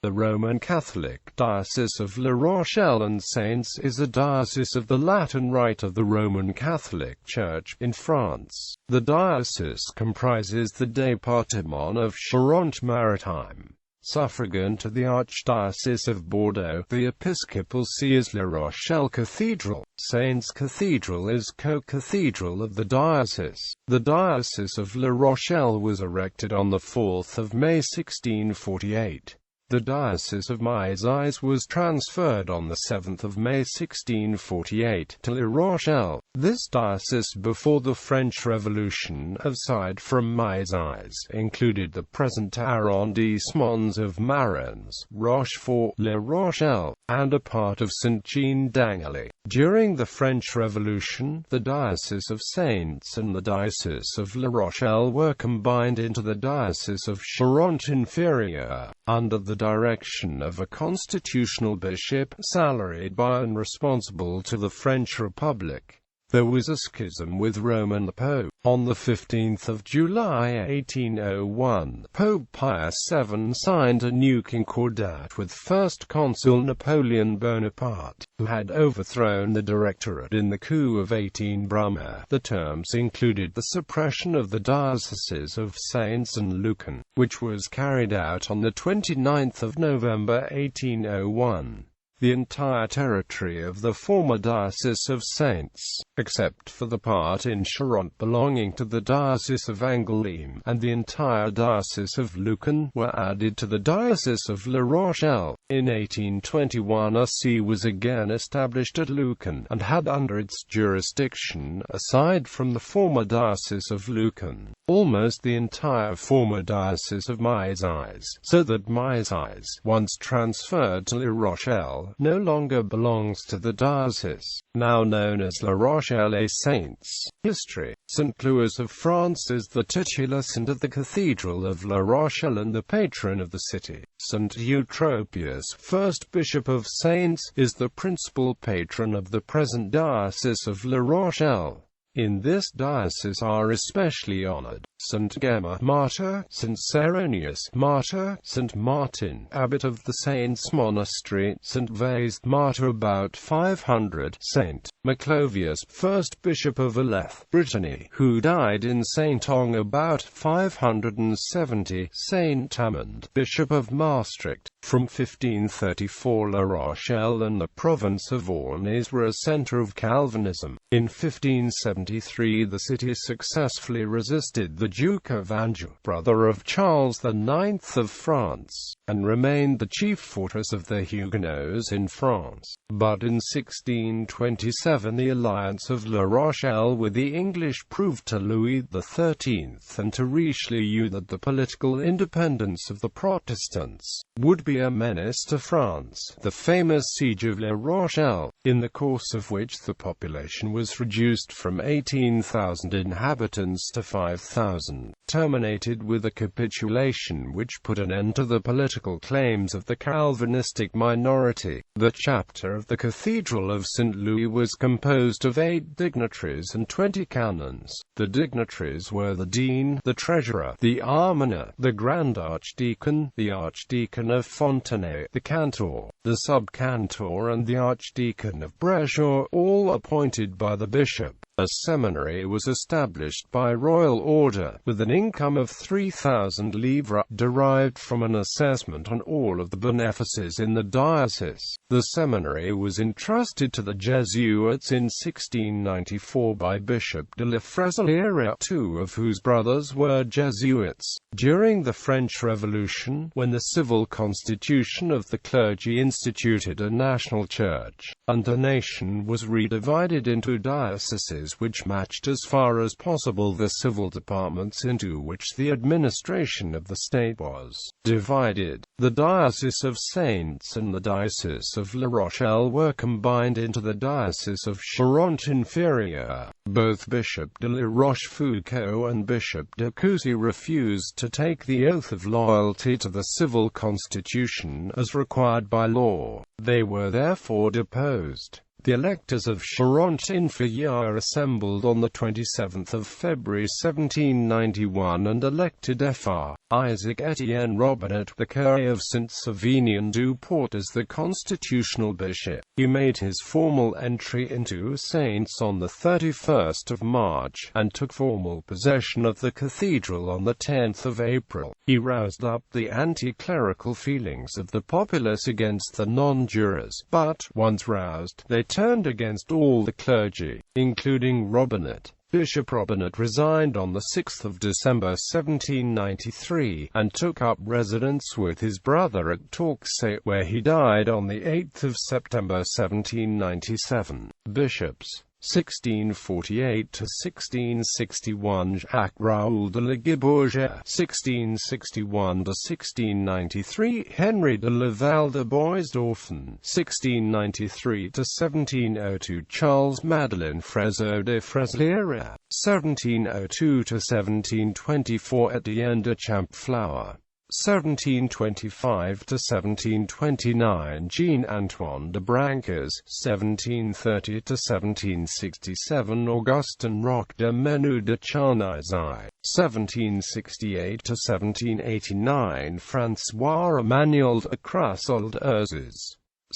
The Roman Catholic Diocese of La Rochelle and Saintes is a diocese of the Latin Rite of the Roman Catholic Church in France. The diocese comprises the département of Charente-Maritime.Suffragan to the archdiocese of Bordeaux. The episcopal see is La Rochelle Cathedral.Saintes Cathedral is co-cathedral of the diocese. The Diocese of La Rochelle was erected on the 4th of May 1648. The Diocese of Mises was transferred on the 7th of May 1648 to La Rochelle. This diocese before the French Revolution, aside from Mises, included the present arrondissements of Marans, Rochefort, La Rochelle, and a part of Saint-Jean-d'Angely. During the French Revolution, the Diocese of Saintes and the Diocese of La Rochelle were combined into the Diocese of Charente-Inférieure, under the direction of a constitutional bishop, salaried by and responsible to the French Republic. There was a schism with Rome and the Pope. On the 15th of July 1801, Pope Pius VII signed a new concordat with First Consul Napoleon Bonaparte, who had overthrown the Directorate in the coup of 18 Brumaire. The terms included the suppression of the dioceses of Saintes and Lucan, which was carried out on the 29th of November 1801. The entire territory of the former Diocese of Saintes, except for the part in Charente belonging to the Diocese of Angoulême, and the entire Diocese of Lucan, were added to the Diocese of La Rochelle. In 1821 a see was again established at Lucan, and had under its jurisdiction, aside from the former Diocese of Lucan, almost the entire former Diocese of Mises, so that Mises, once transferred to La Rochelle, no longer belongs to the diocese, now known as La Rochelle-et-Saintes. History. St. Louis of France is the titular saint of the Cathedral of La Rochelle and the patron of the city. St. Eutropius, first Bishop of Saintes, is the principal patron of the present Diocese of La Rochelle. In this diocese are especially honored St. Gemma, martyr; St. Seronius, martyr; St. Martin, abbot of the Saints Monastery; St. Vaise, martyr about 500; St. Maclovius, first Bishop of Aleph, Brittany, who died in Saint-Ouen about 570; St. Amand, Bishop of Maastricht. From 1534 La Rochelle and the province of Ornes were a centre of Calvinism. In 1573 the city successfully resisted the Duke of Anjou, brother of Charles IX of France, and remained the chief fortress of the Huguenots in France. But in 1627 the alliance of La Rochelle with the English proved to Louis XIII and to Richelieu that the political independence of the Protestants would be a menace to France. The famous siege of La Rochelle, in the course of which the population was reduced from 18,000 inhabitants to 5,000, terminated with a capitulation which put an end to the political claims of the Calvinistic minority. The chapter of the Cathedral of St. Louis was composed of 8 dignitaries and 20 canons. The dignitaries were the dean, the treasurer, the almoner, the grand archdeacon, the archdeacon of Fontenay, the cantor, the sub-cantor and the archdeacon of Brécheau, all appointed by the bishop. A seminary was established by royal order, with an income of 3,000 livres, derived from an assessment on all of the benefices in the diocese. The seminary was entrusted to the Jesuits in 1694 by Bishop de la Frézelière, 2 of whose brothers were Jesuits. During the French Revolution, when the civil constitution of the clergy instituted a national church, and the nation was redivided into dioceses which matched as far as possible the civil departments into which the administration of the state was divided, the Diocese of Saintes and the Diocese of La Rochelle were combined into the Diocese of Charente-Inférieure. Both Bishop de la Rochefoucauld and Bishop de Coucy refused to take the oath of loyalty to the civil constitution as required by law. They were therefore deposed. The electors of Charente-Inférieure assembled on the 27th of February 1791 and elected Fr. Isaac-Étienne Robinet, the curé of Saint-Savinien-du-Port, as the constitutional bishop. He made his formal entry into Saints on the 31st of March, and took formal possession of the cathedral on the 10th of April. He roused up the anti-clerical feelings of the populace against the non-jurors, but, once roused, they turned against all the clergy, including Robinet. Bishop Robinet resigned on 6 December 1793, and took up residence with his brother at Torxay, where he died on 8 September 1797. Bishops 1648 to 1661 Jacques Raoul de la Guibourget, 1661 to 1693 Henry de Laval de Boisdorfen, 1693 to 1702 Charles Madeleine Frezeau de Fresliere, 1702 to 1724 Etienne de Champflower, 1725 to 1729 Jean-Antoine de Branques, 1730 to 1767 Augustin Roch de Menu de Charnaisy, 1768 to 1789 François Emmanuel de Crasol d'Urzes,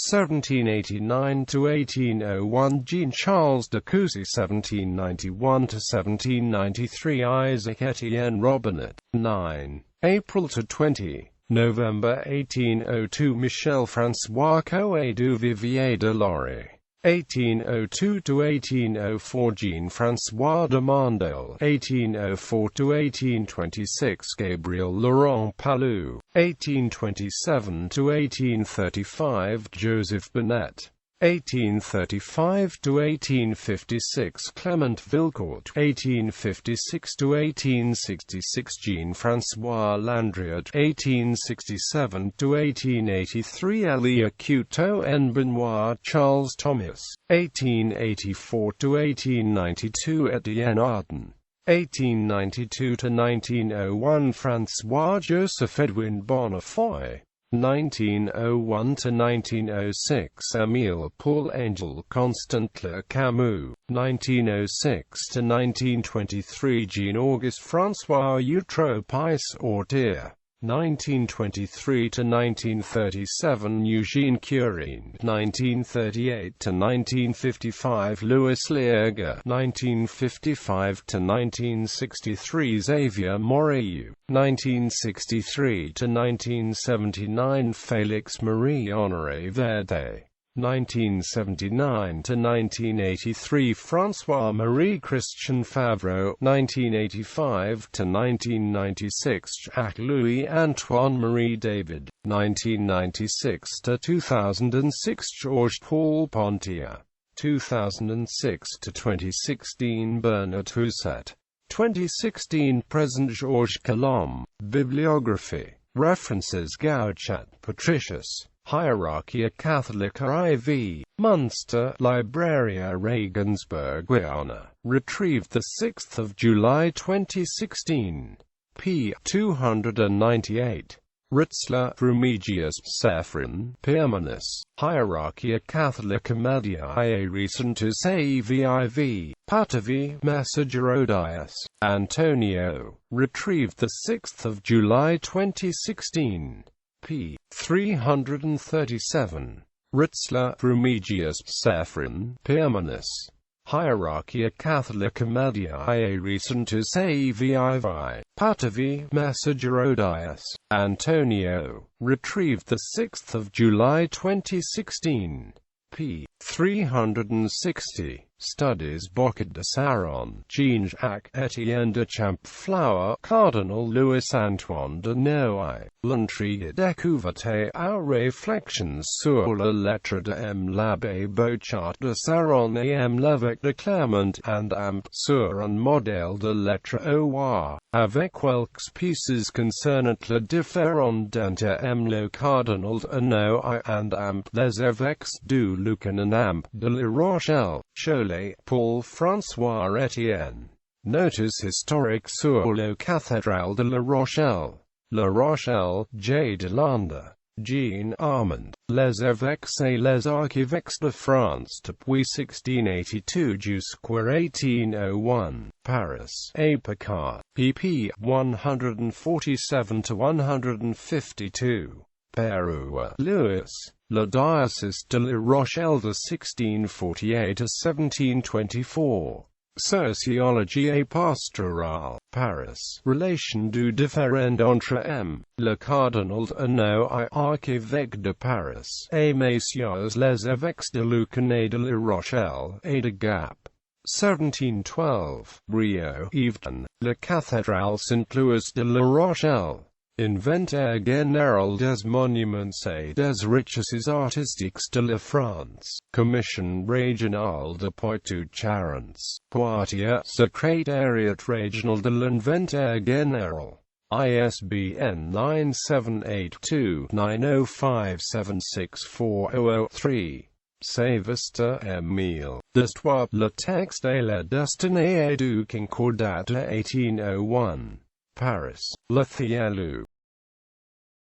1789 to 1801 Jean-Charles de Coucy, 1791 to 1793 Isaac-Étienne Robinet, 9. April to 20. November 1802 Michel François Coët du Vivier de Lorry, 1802 to 1804 Jean-François de Mondel, 1804 to 1826 Gabriel Laurent Palou, 1827 to 1835 Joseph Bonnet, 1835 to 1856 Clement Villecourt, 1856 to 1866 Jean-François Landriot, 1867 to 1883 Elia Couteau en Benoit Charles Thomas, 1884 to 1892 Etienne Arden, 1892 to 1901 François Joseph Edwin Bonnefoy, 1901 to 1906 Émile Paul Angel Constantin Camus, 1906 to 1923 Jean-Auguste François Outreau Pais Ortier, 1923 to 1937 Eugene Curien, 1938 to 1955 Louis Lierga, 1955 to 1963 Xavier Moreau, 1963 to 1979 Félix Marie Honoré Verde, 1979 to 1983 François-Marie Christian Favreau, 1985 to 1996 Jacques-Louis Antoine Marie David, 1996 to 2006 Georges Paul Pontier, 2006 to 2016 Bernard Housset, 2016 Present Georges Colomb. Bibliography. References Gauchat Patricius, Hierarchia Catholica IV, Munster, Libraria Regensburg Guiana, retrieved 6 July 2016, p. 298. Ritzler, Rumigius, Sephrin, Pirminus, Hierarchia Catholica Mediae Recentus AVIV, Patavi, Messagerodius, Antonio, retrieved 6 July 2016, p. 337. Ritzler, Rumigius, Sephrin, Pirminus, Hierarchia Catholica Mediae Recentus AVIV, Patavi, Messagerodius, Antonio, retrieved 6 July 2016, p. 360. Studies Bocquet de Saron, Jean-Jacques Etienne de Champflower, Cardinal Louis-Antoine de Noailles, L'intrigue découverte aux réflexions sur la lettre de M. l'Abbé Bochat de Saron et M. l'évêque de Clermont, and Amp, sur un modèle de lettre OR, avec quelques pieces concernant la différence entre M. le Cardinal de Noailles and Amp, les évêques du Lucan and Amp de La Rochelle, Cholet, Paul François Etienne. Notice historique sur le Cathédrale de La Rochelle. La Rochelle, J. de Landa. Jean Armand, Les Évêques et les Archevêques de France depuis 1682 jusqu'à 1801, Paris, Epicar, pp. 147–152. Pérou, Louis, Le Diocese de La Rochelle de 1648 à 1724. Sociologie et pastorale, Paris. Relation du différend entre M. le cardinal Anneau et archevêque de Paris, et messieurs les évêques de Lucan et de La Rochelle, et de Gap. 1712. Rio, Yvon, la cathédrale Saint-Louis de La Rochelle. Inventaire général des monuments et des richesses artistiques de la France. Commission régionale de Poitou-Charentes. Poitiers. Secrétariat régional de l'inventaire général. ISBN 978-2-905764-003. Savista Emile. D'Histoire. Le texte et la destinée du Concordat de 1801. Paris, Le Thielou.